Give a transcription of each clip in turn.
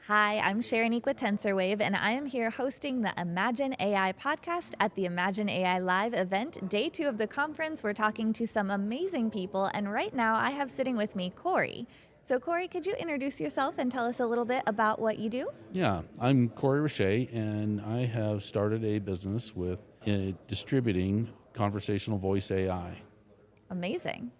Hi, I'm Chêrénique with TensorWave, and I am here hosting the Imagine AI podcast at the Imagine AI Live event, day 2 of the conference. We're talking to some amazing people, and right now I have sitting with me Cory. So Cory, could you introduce yourself and tell us a little bit about what you do? Yeah, I'm Cory Reche, and I have started a business with distributing conversational voice AI. Amazing.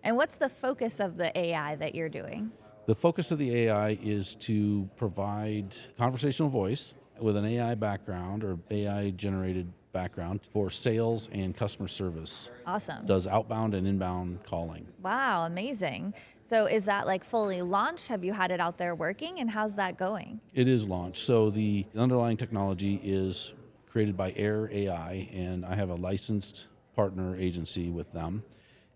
And what's the focus of the AI that you're doing? The focus of the AI is to provide conversational voice with an AI background or AI-generated background for sales and customer service. Awesome. Does outbound and inbound calling. Wow, amazing. So is that like fully launched? Have you had it out there working, and how's that going? It is launched. So the underlying technology is created by Air AI, and I have a licensed partner agency with them.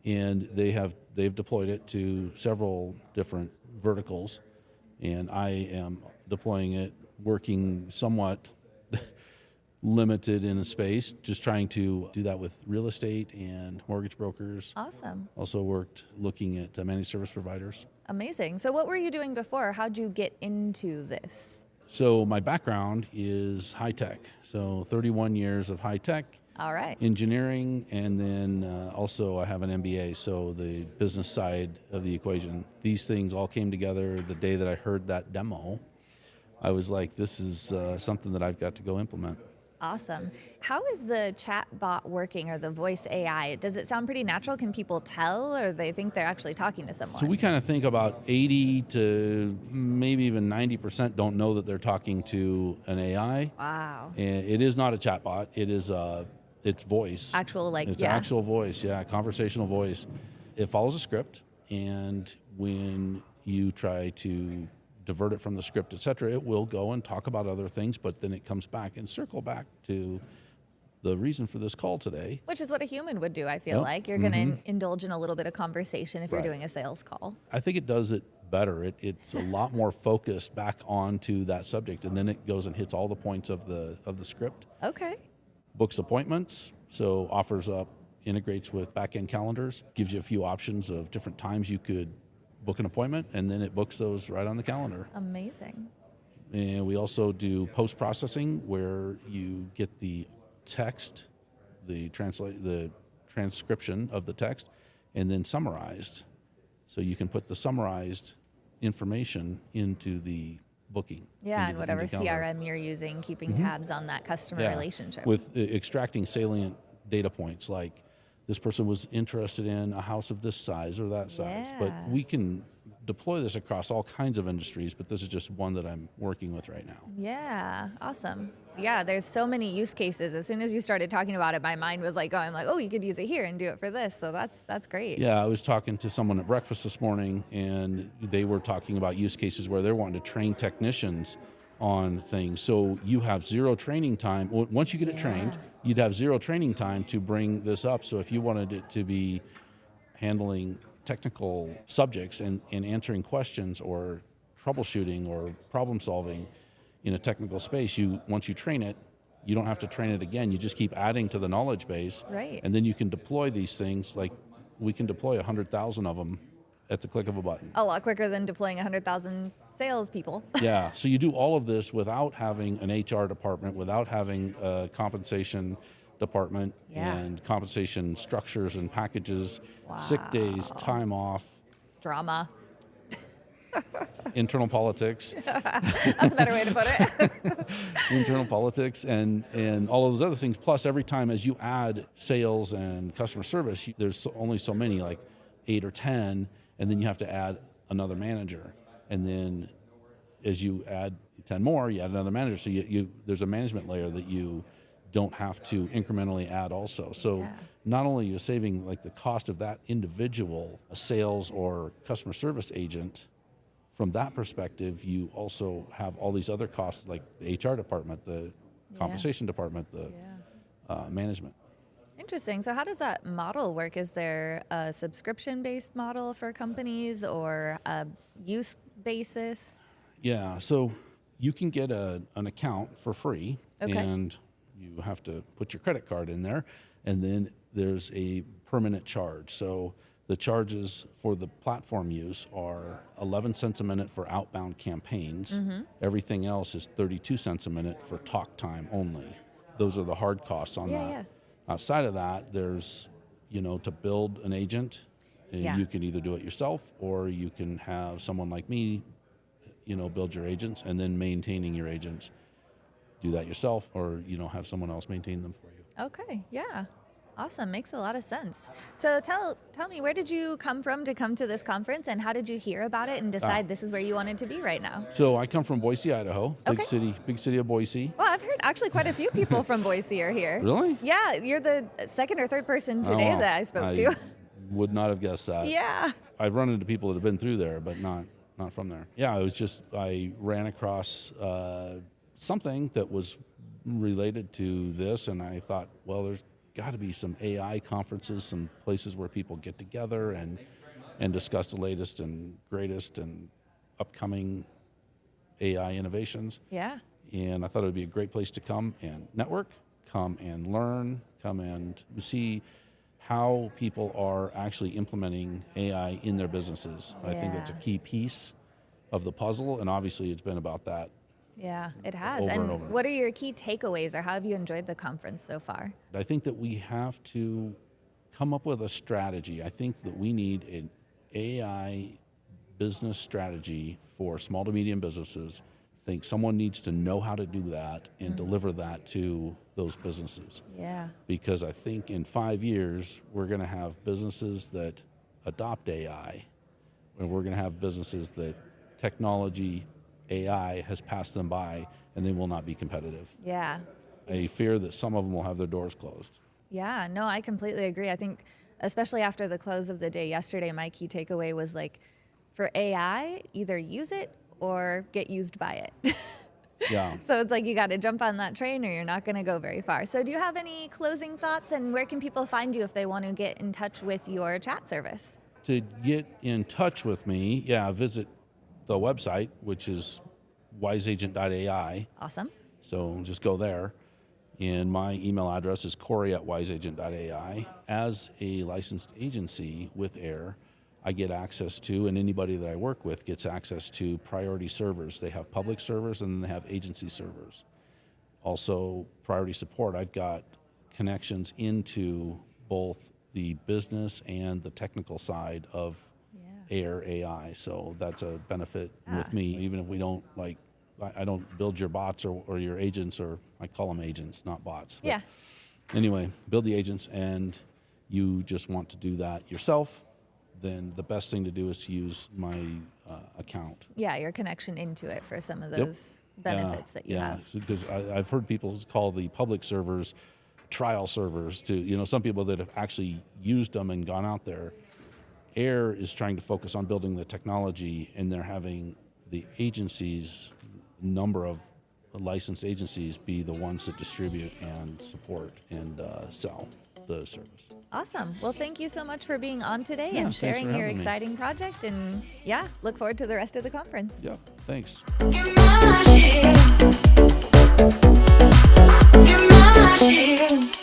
And they've deployed it to several different verticals, and I am deploying it, working somewhat limited in a space, just trying to do that with real estate and mortgage brokers. Awesome. Also worked looking at managed service providers. Amazing. So what were you doing before? How'd you get into this? So my background is high tech, so 31 years of high tech. All right. Engineering, and then also I have an MBA, so the business side of the equation. These things all came together the day that I heard that demo. I was like, this is something that I've got to go implement. Awesome. How is the chat bot working, or the voice AI? Does it sound pretty natural? Can people tell, or they think they're actually talking to someone? So we kind of think about 80 to maybe even 90% don't know that they're talking to an AI. Wow. And it is not a chat bot. It is it's voice. It's actual voice, conversational voice. It follows a script, and when you try to divert it from the script, etc., it will go and talk about other things, but then it comes back and circle back to the reason for this call today. Which is what a human would do, I feel like. You're going to indulge in a little bit of conversation if you're doing a sales call. I think it does it better. It's a lot more focused back onto that subject, and then it goes and hits all the points of the script. Okay. Books appointments, so offers up, integrates with backend calendars, gives you a few options of different times you could book an appointment, and then it books those right on the calendar. Amazing. And we also do post-processing, where you get the text, the transcription of the text, and then summarized. So you can put the summarized information into the booking. Yeah, and whatever CRM you're using, keeping tabs on that customer relationship. With extracting salient data points, like this person was interested in a house of this size or that size. But we can deploy this across all kinds of industries, but this is just one that I'm working with right now. Yeah, awesome. Yeah, there's so many use cases. As soon as you started talking about it, my mind was like going like, oh, you could use it here and do it for this. So that's great. Yeah, I was talking to someone at breakfast this morning, and they were talking about use cases where they're wanting to train technicians on things. So you have zero training time. Once you get it trained, you'd have zero training time to bring this up. So if you wanted it to be handling technical subjects and answering questions or troubleshooting or problem solving in a technical space, once you train it, you don't have to train it again. You just keep adding to the knowledge base. Right. And then you can deploy these things. Like, we can deploy 100,000 of them at the click of a button. A lot quicker than deploying 100,000 salespeople. Yeah, so you do all of this without having an HR department, without having a compensation department and compensation structures and packages, sick days, time off. Drama. Internal politics. That's a better way to put it. Internal politics and all of those other things. Plus, every time as you add sales and customer service, there's only so many, like 8 or 10, and then you have to add another manager. And then as you add 10 more, you add another manager. So there's a management layer that you don't have to incrementally add also. So not only are you saving like the cost of that individual sales or customer service agent, from that perspective, you also have all these other costs, like the HR department, the compensation department, the management. Interesting. So how does that model work? Is there a subscription-based model for companies, or a use basis? Yeah, so you can get an account for free, and you have to put your credit card in there, and then there's a permanent charge. So The charges for the platform use are 11 cents a minute for outbound campaigns. Everything else is 32 cents a minute for talk time only. Those are the hard costs on that. Yeah. Outside of that, there's, to build an agent, you can either do it yourself or you can have someone like me, build your agents, and then maintaining your agents, do that yourself, or, have someone else maintain them for you. Okay, yeah. Awesome. Makes a lot of sense. So tell me, where did you come from to come to this conference, and how did you hear about it and decide this is where you wanted to be right now? So I come from Boise, Idaho, Okay. big city of Boise. Well, I've heard actually quite a few people from Boise are here. Really? Yeah, you're the second or third person today that I spoke to. Would not have guessed that. Yeah. I've run into people that have been through there, but not from there. Yeah, I ran across something that was related to this, and I thought, well, there's got to be some AI conferences, some places where people get together and discuss the latest and greatest and upcoming AI innovations. Yeah. And I thought it would be a great place to come and network, come and learn, come and see how people are actually implementing AI in their businesses. I think that's a key piece of the puzzle, and obviously it's been about that. Yeah, it has. Over and and over. What are your key takeaways, or how have you enjoyed the conference so far? I think that we have to come up with a strategy. I think that we need an AI business strategy for small to medium businesses. I think someone needs to know how to do that and deliver that to those businesses. Yeah. Because I think in 5 years, we're going to have businesses that adopt AI, and we're going to have businesses that technology AI has passed them by, and they will not be competitive. Yeah. I fear that some of them will have their doors closed. Yeah, no, I completely agree. I think, especially after the close of the day yesterday, my key takeaway was like, for AI, either use it or get used by it. Yeah. So it's like you got to jump on that train or you're not going to go very far. So do you have any closing thoughts, and where can people find you if they want to get in touch with your chat service? To get in touch with me, visit the website, which is wiseagent.ai. Awesome. So just go there. And my email address is cory@wiseagent.ai. As a licensed agency with AIR, I get access to, and anybody that I work with gets access to, priority servers. They have public servers and then they have agency servers. Also, priority support. I've got connections into both the business and the technical side of AIR AI. So that's a benefit with me, even if we don't I don't build your bots or your agents, or I call them agents, not bots. Yeah. Anyway, build the agents, and you just want to do that yourself, then the best thing to do is to use my account. Yeah, your connection into it for some of those benefits that you have. Yeah, because I've heard people call the public servers trial servers to, some people that have actually used them and gone out there. AIR is trying to focus on building the technology, and they're having the agencies, number of licensed agencies, be the ones that distribute and support and sell the service. Awesome. Well, thank you so much for being on today Yeah, and thanks sharing for your having me. exciting project. And look forward to the rest of the conference. Yeah, thanks. You're my shit. You're my shit.